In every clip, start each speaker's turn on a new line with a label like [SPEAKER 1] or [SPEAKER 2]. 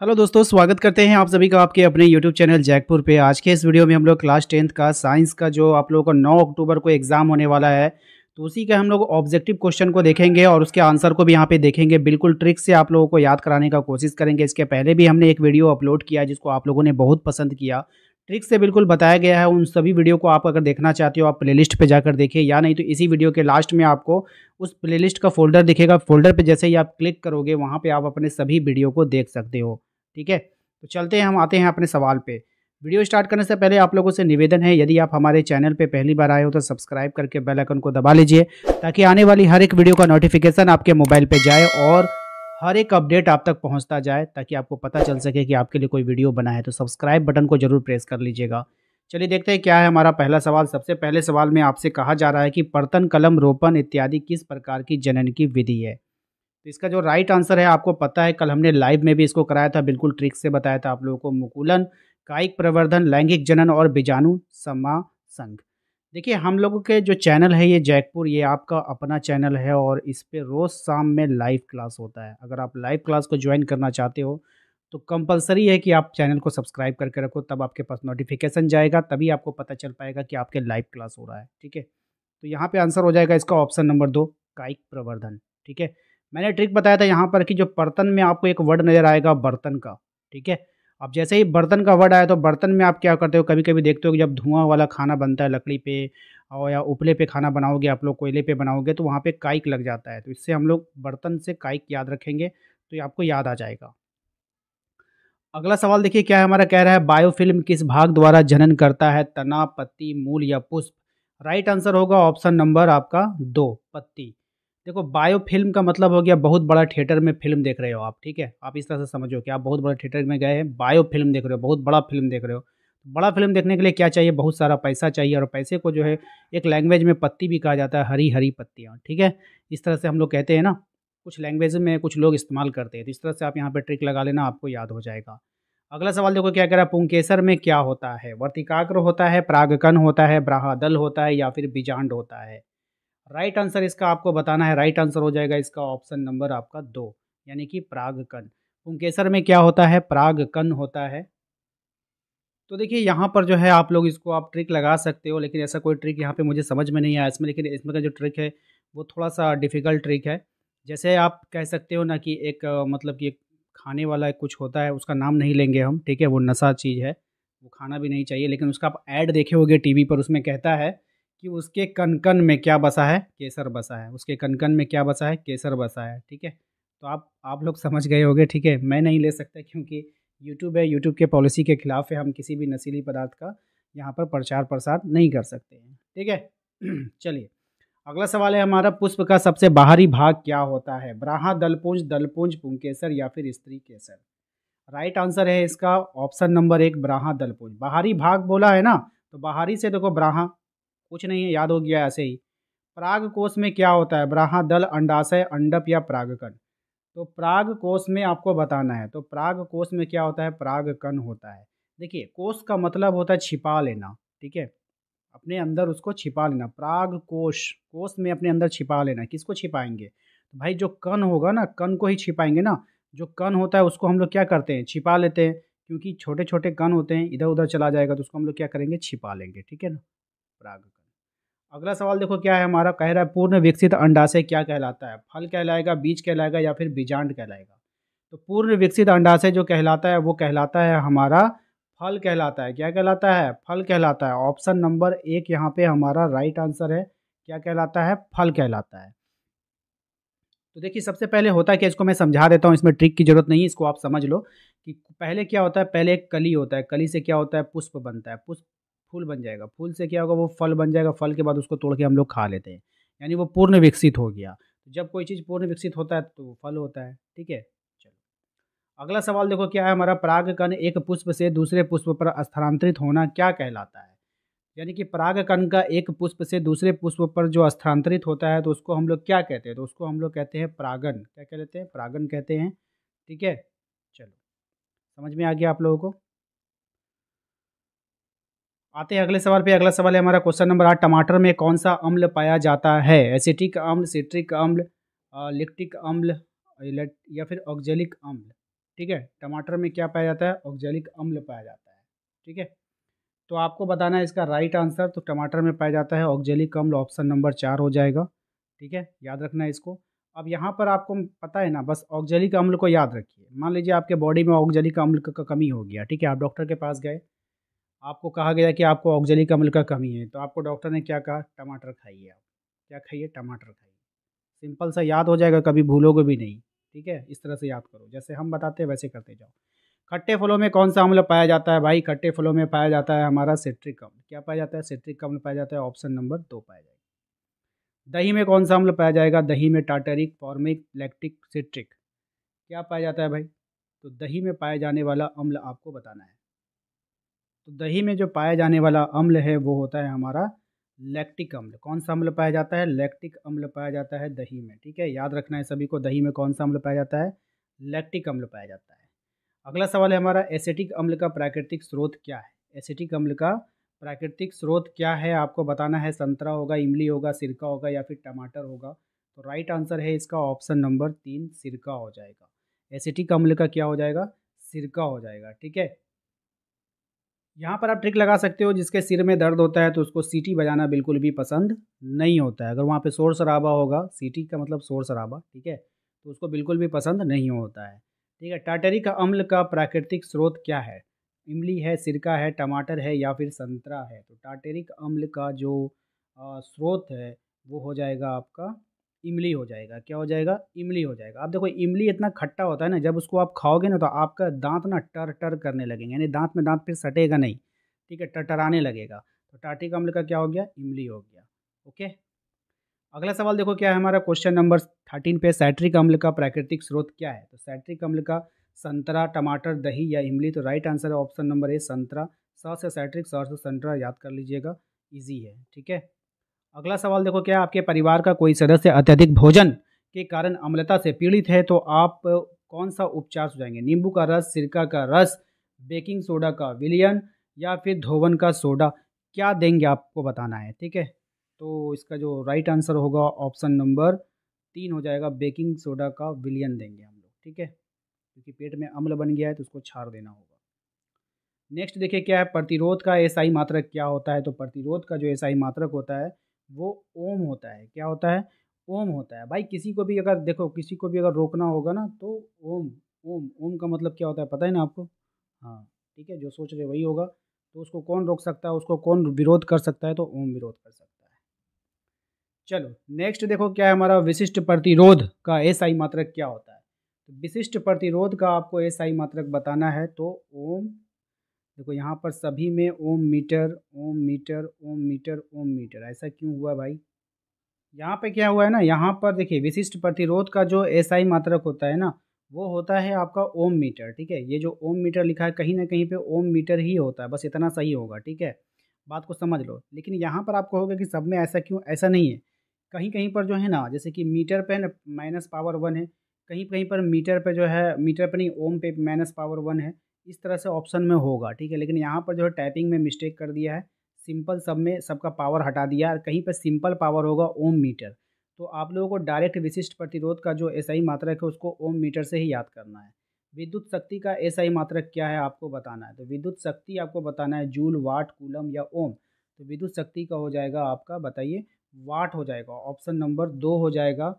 [SPEAKER 1] Hello दोस्तों, स्वागत करते हैं आप सभी का आपके अपने यूट्यूब चैनल जैकपुर पे। आज के इस वीडियो में हम लोग क्लास 10th का साइंस का जो आप लोगों को 9 अक्टूबर को एग्ज़ाम होने वाला है, तो उसी का हम लोग ऑब्जेक्टिव क्वेश्चन को देखेंगे और उसके आंसर को भी यहाँ पे देखेंगे। बिल्कुल ट्रिक से आप लोगों को याद कराने का कोशिश करेंगे। इसके पहले भी हमने एक वीडियो अपलोड किया जिसको आप लोगों ने बहुत पसंद किया। ट्रिक से बिल्कुल बताया गया है। उन सभी वीडियो को आप अगर देखना चाहते हो आप प्लेलिस्ट पे जाकर देखिए, या नहीं तो इसी वीडियो के लास्ट में आपको उस प्लेलिस्ट का फ़ोल्डर दिखेगा। फ़ोल्डर पे जैसे ही आप क्लिक करोगे वहाँ पे आप अपने सभी वीडियो को देख सकते हो। ठीक है? तो चलते हैं, हम आते हैं अपने सवाल पे। वीडियो स्टार्ट करने से पहले आप लोगों से निवेदन है, यदि आप हमारे चैनल पे पहली बार आए हो तो सब्सक्राइब करके बेल आइकन को दबा लीजिए, ताकि आने वाली हर एक वीडियो का नोटिफिकेशन आपके मोबाइल पे जाए और हर एक अपडेट आप तक पहुंचता जाए, ताकि आपको पता चल सके कि आपके लिए कोई वीडियो बना है। तो सब्सक्राइब बटन को जरूर प्रेस कर लीजिएगा। चलिए देखते हैं क्या है हमारा पहला सवाल। सबसे पहले सवाल में आपसे कहा जा रहा है कि पर्तन, कलम, रोपण इत्यादि किस प्रकार की जनन की विधि है। तो इसका जो राइट आंसर है, आपको पता है कल हमने लाइव में भी इसको कराया था, बिल्कुल ट्रिक से बताया था आप लोगों को। मुकुलन, कायिक प्रवर्धन, लैंगिक जनन और बीजाणु समासंग। देखिए, हम लोगों के जो चैनल है ये जैकपुर, ये आपका अपना चैनल है और इस पे रोज़ शाम में लाइव क्लास होता है। अगर आप लाइव क्लास को ज्वाइन करना चाहते हो तो कंपलसरी है कि आप चैनल को सब्सक्राइब करके रखो, तब आपके पास नोटिफिकेशन जाएगा, तभी आपको पता चल पाएगा कि आपके लाइव क्लास हो रहा है। ठीक है? तो यहाँ पे आंसर हो जाएगा इसका ऑप्शन नंबर 2, कायिक प्रवर्धन। ठीक है? मैंने ट्रिक बताया था यहाँ पर कि जो बर्तन में आपको एक वर्ड नज़र आएगा बर्तन का। ठीक है? अब जैसे ही बर्तन का वर्ड आया तो बर्तन में आप क्या करते हो, कभी-कभी देखते हो कि जब धुआँ वाला खाना बनता है लकड़ी पे और या उपले पे खाना बनाओगे आप लोग, कोयले पे बनाओगे, तो वहाँ पे काइक लग जाता है। तो इससे हम लोग बर्तन से काइक याद रखेंगे, तो ये आपको याद आ जाएगा। अगला सवाल देखिए क्या है हमारा, कह रहा है बायोफ़िल्म किस भाग द्वारा जनन करता है, तना, पत्ती, मूल या पुष्प? राइट आंसर होगा ऑप्शन नंबर आपका 2, पत्ती। देखो, बायोफ़िल्म का मतलब हो गया बहुत बड़ा थिएटर में फ़िल्म देख रहे हो आप। ठीक है? आप इस तरह से समझो कि आप बहुत बड़ा थिएटर में गए हैं, बायोफ़िल्म देख रहे हो, बहुत बड़ा फ़िल्म देख रहे हो। बड़ा फ़िल्म देखने के लिए क्या चाहिए, बहुत सारा पैसा चाहिए, और पैसे को जो है एक लैंग्वेज में पत्ती भी कहा जाता है, हरी-हरी पत्तियाँ। ठीक है? इस तरह से हम लोग कहते हैं ना, कुछ लैंग्वेज में कुछ लोग इस्तेमाल करते हैं। तो इस तरह से आप यहाँ पे ट्रिक लगा लेना, आपको याद हो जाएगा। अगला सवाल देखो क्या कह रहा है, पुंकेसर में क्या होता है? वर्तिकाग्र होता है, परागकण होता है, ब्राह्मदल होता है या फिर बीजांड होता है? राइट आंसर इसका आपको बताना है। राइट आंसर हो जाएगा इसका ऑप्शन नंबर आपका 2, यानी कि परागकण। पुंकेसर में क्या होता है? परागकण होता है। तो देखिए यहाँ पर जो है आप लोग इसको आप ट्रिक लगा सकते हो, लेकिन ऐसा कोई ट्रिक यहाँ पे मुझे समझ में नहीं आया इसमें। लेकिन इसमें का जो ट्रिक है वो थोड़ा-सा डिफ़िकल्ट ट्रिक है। जैसे आप कह सकते हो ना कि एक मतलब कि एक खाने वाला एक कुछ होता है, उसका नाम नहीं लेंगे हम, ठीक है? वो नशा चीज़ है, वो खाना भी नहीं चाहिए, लेकिन उसका आप ऐड देखे होंगे टीवी पर, उसमें कहता है कि उसके कण-कण में क्या बसा है? केसर बसा है। उसके कण-कण में क्या बसा है? केसर बसा है। ठीक है? तो आप लोग समझ गए होंगे, ठीक है? मैं नहीं ले सकता क्योंकि यूट्यूब है, यूट्यूब के पॉलिसी के खिलाफ है, हम किसी भी नशीली पदार्थ का यहाँ पर प्रचार-प्रसार नहीं कर सकते हैं। ठीक है? चलिए, अगला सवाल है हमारा, पुष्प का सबसे बाहरी भाग क्या होता है? ब्राहा, दलपुंज, दलपुंज, पुंकेसर या फिर स्त्री केसर? राइट आंसर है इसका ऑप्शन नंबर 1, ब्राहा, दलपुंज। बाहरी भाग बोला है ना, तो बाहरी से देखो ब्राहा, कुछ नहीं है, याद हो गया ऐसे ही। पराग कोश में क्या होता है? ब्राहा, दल, अंडाशय, अंडप या परागकण? तो पराग कोश में आपको बताना है। तो पराग कोश में क्या होता है? परागकण होता है। देखिए, कोश का मतलब होता है छिपा लेना। ठीक है? अपने अंदर उसको छिपा लेना। पराग कोश, कोश में अपने अंदर छिपा लेना। किसको छिपाएंगे? तो भाई जो कण होगा ना, कण को ही छिपाएंगे ना। जो कण होता है उसको हम लोग क्या करते हैं? छिपा लेते हैं, क्योंकि छोटे छोटे कण होते हैं, इधर उधर चला जाएगा तो उसको हम लोग क्या करेंगे? छिपा लेंगे। ठीक है ना? परागकण। अगला सवाल देखो क्या है हमारा, कह रहा है पूर्ण विकसित अंडाशय क्या कहलाता है? फल कहलाएगा, बीज कहलाएगा या फिर बीजांड कहलाएगा? तो पूर्ण विकसित अंडाशय जो कहलाता है वो कहलाता है हमारा फल कहलाता है। क्या कहलाता है? फल कहलाता है। ऑप्शन नंबर 1 यहाँ पे हमारा राइट आंसर है। क्या कहलाता है? फल कहलाता है। तो देखिए, सबसे पहले होता है कि इसको मैं समझा देता हूँ, इसमें ट्रिक की ज़रूरत नहीं है, इसको आप समझ लो कि पहले क्या होता है। पहले एक कली होता है, कली से क्या होता है? पुष्प बनता है, पुष्प फूल बन जाएगा, फूल से क्या होगा? वो फल बन जाएगा, फल के बाद उसको तोड़ के हम लोग खा लेते हैं, यानी वो पूर्ण विकसित हो गया। जब कोई चीज़ पूर्ण विकसित होता है तो वो फल होता है। ठीक है? चलो, अगला सवाल देखो क्या है हमारा, परागकण एक पुष्प से दूसरे पुष्प पर स्थानांतरित होना क्या कहलाता है? यानी कि परागकण का एक पुष्प से दूसरे पुष्प पर जो स्थानांतरित होता है तो उसको हम लोग क्या कहते हैं? तो उसको हम लोग कहते हैं परागन। क्या कहते हैं? परागन कहते हैं। ठीक है? चलो, समझ में आ गया आप लोगों को? आते हैं अगले सवाल पे। अगला सवाल है हमारा क्वेश्चन नंबर 8, टमाटर में कौन सा अम्ल पाया जाता है? एसिटिक अम्ल, सिट्रिक अम्ल, लिक्टिक अम्ल या फिर ऑक्जेलिक अम्ल? ठीक है। टमाटर में क्या पाया जाता है? ऑक्जेलिक अम्ल पाया जाता है, ठीक है। तो आपको बताना है इसका राइट आंसर। तो टमाटर में पाया जाता है ऑक्जेलिक अम्ल, ऑप्शन नंबर 4 हो जाएगा, ठीक है। याद रखना है इसको। अब यहाँ पर आपको पता है ना, बस ऑक्जेलिक अम्ल को याद रखिए। मान लीजिए आपके बॉडी में ऑक्जेलिक अम्ल का कमी हो गया, ठीक है। आप डॉक्टर के पास गए, आपको कहा गया कि आपको ऑक्जेलिक अम्ल का कमी है, तो आपको डॉक्टर ने क्या कहा? टमाटर खाइए। आप क्या खाइए? टमाटर खाइए। सिंपल सा याद हो जाएगा, कभी भूलोगे भी नहीं, ठीक है। इस तरह से याद करो, जैसे हम बताते हैं वैसे करते जाओ। खट्टे फलों में कौन सा अम्ल पाया जाता है भाई? खट्टे फलों में पाया जाता है हमारा सिट्रिक अम्ल। क्या पाया जाता है? सिट्रिक अम्ल पाया जाता है, ऑप्शन नंबर 2 पाया जाएगा। दही में कौन सा अम्ल पाया जाएगा? दही में टार्टरिक, फॉर्मिक, लैक्टिक, सिट्रिक। क्या पाया जाता है भाई? तो दही में पाए जाने वाला अम्ल आपको बताना है। तो दही में जो पाया जाने वाला अम्ल है वो होता है हमारा लैक्टिक अम्ल। कौन सा अम्ल पाया जाता है? लैक्टिक अम्ल पाया जाता है दही में, ठीक है। याद रखना है सभी को, दही में कौन सा अम्ल पाया जाता है? लैक्टिक अम्ल पाया जाता है। अगला सवाल है हमारा, एसिटिक अम्ल का प्राकृतिक स्रोत क्या है? एसिटिक अम्ल का प्राकृतिक स्रोत क्या है आपको बताना है। संतरा होगा, इमली होगा, सिरका होगा या फिर टमाटर होगा। तो राइट आंसर है इसका ऑप्शन नंबर 3, सिरका हो जाएगा। एसिटिक अम्ल का क्या हो जाएगा? सिरका हो जाएगा, ठीक है। यहाँ पर आप ट्रिक लगा सकते हो, जिसके सिर में दर्द होता है तो उसको सीटी बजाना बिल्कुल भी पसंद नहीं होता है। अगर वहाँ पे शोर शराबा होगा, सीटी का मतलब शोर शराबा, ठीक है, तो उसको बिल्कुल भी पसंद नहीं होता है, ठीक है। टार्टरिक अम्ल का प्राकृतिक स्रोत क्या है? इमली है, सिरका है, टमाटर है या फिर संतरा है। तो टार्टरिक अम्ल का जो स्रोत है वो हो जाएगा आपका इमली हो जाएगा। क्या हो जाएगा? इमली हो जाएगा। अब देखो, इमली इतना खट्टा होता है ना, जब उसको आप खाओगे ना तो आपका दांत ना टर टर करने लगेंगे, यानी दांत में दांत फिर सटेगा नहीं, ठीक है, टरटराने लगेगा। तो टार्टिक अम्ल का क्या हो गया? इमली हो गया, ओके। अगला सवाल देखो क्या है हमारा, क्वेश्चन नंबर 13 पे, सैट्रिक अम्ल का प्राकृतिक स्रोत क्या है? तो सैट्रिक अम्ल का संतरा, टमाटर, दही या इमली। तो राइट आंसर है ऑप्शन नंबर ए, संतरा। स से सैट्रिक, स से संतरा, याद कर लीजिएगा, ईजी है, ठीक है। अगला सवाल देखो क्या है, आपके परिवार का कोई सदस्य अत्यधिक भोजन के कारण अम्लता से पीड़ित है, तो आप कौन सा उपचार सुझाएंगे? नींबू का रस, सिरका का रस, बेकिंग सोडा का विलयन या फिर धोवन का सोडा। क्या देंगे आपको बताना है, ठीक है। तो इसका जो राइट आंसर होगा ऑप्शन नंबर 3 हो जाएगा, बेकिंग सोडा का विलयन देंगे हम लोग, ठीक है, क्योंकि पेट में अम्ल बन गया है तो उसको छाड़ देना होगा। नेक्स्ट देखिए क्या है, प्रतिरोध का एसआई मात्रक क्या होता है? तो प्रतिरोध का जो एसआई मात्रक होता है वो ओम होता है। क्या होता है? ओम होता है। भाई किसी को भी अगर देखो, किसी को भी अगर रोकना होगा ना तो ओम, ओम ओम का मतलब क्या होता है पता है ना आपको? हाँ, ठीक है, जो सोच रहे वही होगा। तो उसको कौन रोक सकता है, उसको कौन विरोध कर सकता है? तो ओम विरोध कर सकता है। चलो नेक्स्ट देखो क्या है हमारा, विशिष्ट प्रतिरोध का एसआई मात्रक क्या होता है? तो विशिष्ट प्रतिरोध का आपको एसआई मात्रक बताना है तो ओम। देखो यहाँ पर सभी में ओम मीटर, ओम मीटर, ओम मीटर, ओम मीटर, ऐसा क्यों हुआ भाई? यहाँ पे क्या हुआ है ना, यहाँ पर देखिए विशिष्ट प्रतिरोध का जो एसआई मात्रक होता है ना, वो होता है आपका ओम मीटर, ठीक है। ये जो ओम मीटर लिखा है कहीं ना कहीं पे ओम मीटर ही होता है, बस इतना सही होगा, ठीक है। बात को समझ लो। लेकिन यहाँ पर आपको होगा कि सब में ऐसा क्यों? ऐसा नहीं है। कहीं कहीं पर जो है ना, जैसे कि मीटर पे ना -1 है, कहीं कहीं पर मीटर पे जो है, मीटर पे नहीं, ओम पे -1 है। इस तरह से ऑप्शन में होगा, ठीक है। लेकिन यहाँ पर जो है टाइपिंग में मिस्टेक कर दिया है, सिंपल सब में सबका पावर हटा दिया और कहीं पर सिंपल पावर होगा ओम मीटर। तो आप लोगों को डायरेक्ट विशिष्ट प्रतिरोध का जो एसआई मात्रक है उसको ओम मीटर से ही याद करना है। विद्युत शक्ति का एसआई मात्रक क्या है आपको बताना है। तो विद्युत शक्ति आपको बताना है जूल, वाट, कूलम या ओम। तो विद्युत शक्ति का हो जाएगा आपका, बताइए, वाट हो जाएगा, ऑप्शन नंबर 2 हो जाएगा,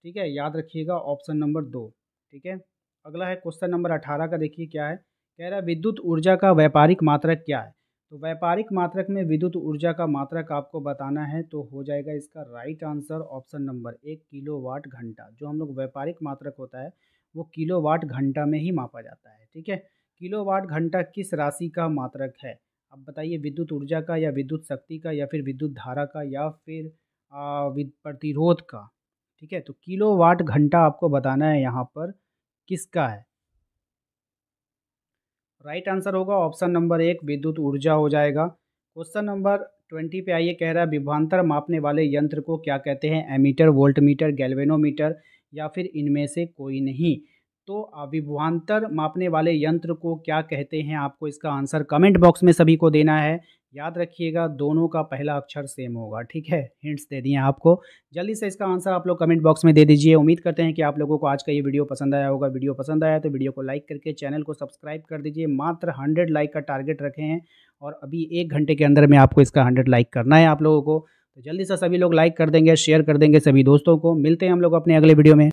[SPEAKER 1] ठीक है। याद रखिएगा ऑप्शन नंबर 2, ठीक है। अगला है क्वेश्चन नंबर 18 का, देखिए क्या है, कह रहा है विद्युत ऊर्जा का व्यापारिक मात्रक क्या है? तो व्यापारिक मात्रक में विद्युत ऊर्जा का मात्रक आपको बताना है तो हो जाएगा इसका right answer option number 1, kilowatt घंटा। जो हम लोग व्यापारिक मात्रक होता है वो किलोवाट घंटा में ही मापा जाता है, ठीक है। किलोवाट घंटा किस राशि का मात्रक है? अब बताइए, विद्युत ऊर्जा का या विद्युत शक्ति का या फिर विद्युत धारा का या फिर प्रतिरोध का, ठीक है। तो किलोवाट घंटा आपको बताना है यहाँ पर किसका है। राइट आंसर होगा ऑप्शन नंबर 1, विद्युत ऊर्जा हो जाएगा। क्वेश्चन नंबर 20 पे आइए, कह रहा है विभवांतर मापने वाले यंत्र को क्या कहते हैं? एमीटर, वोल्टमीटर, गैल्वेनोमीटर या फिर इनमें से कोई नहीं। तो विभवांतर मापने वाले यंत्र को क्या कहते हैं? आपको इसका आंसर कमेंट बॉक्स में सभी को देना है। याद रखिएगा दोनों का पहला अक्षर सेम होगा, ठीक है? हिंट्स दे दिए आपको। जल्दी से इसका आंसर आप लोग कमेंट बॉक्स में दे दीजिए। उम्मीद करते हैं कि आप लोगों को आज का ये वीडियो पसंद आया होगा। वीडियो पसंद आया तो वीडियो को लाइक करके चैनल को सब्सक्राइब कर दीजिए। मात्र 100 लाइक का टारगेट रखे हैं और अभी 1 घंटे के अंदर में आपको इसका 100 लाइक करना है आप लोगों को। तो जल्दी से सभी लोग लाइक कर देंगे, शेयर कर देंगे सभी दोस्तों को। मिलते हैं हम लोग अपने अगले वीडियो में।